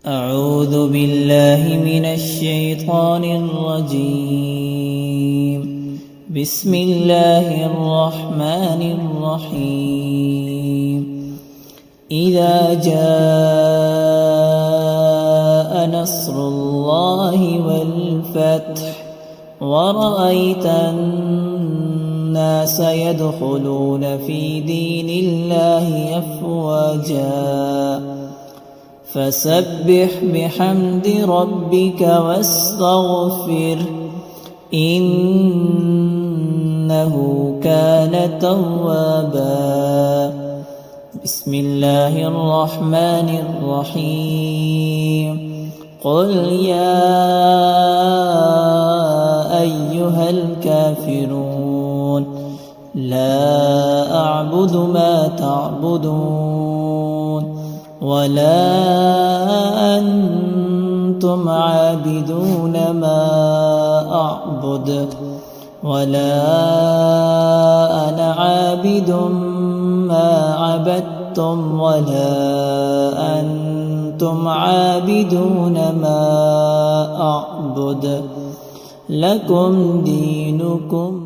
أعوذ بالله من الشيطان الرجيم. بسم الله الرحمن الرحيم. إذا جاء نصر الله والفتح ورأيت الناس يدخلون في دين الله أفواجا فسبح بحمد ربك واستغفر إنه كان توابا. بسم الله الرحمن الرحيم. قل يا أيها الكافرون لا أعبد ما تعبدون ولا أنتم عابدون ما أعبد ولا أنا عابد ما عبدتم ولا أنتم عابدون ما أعبد لكم دينكم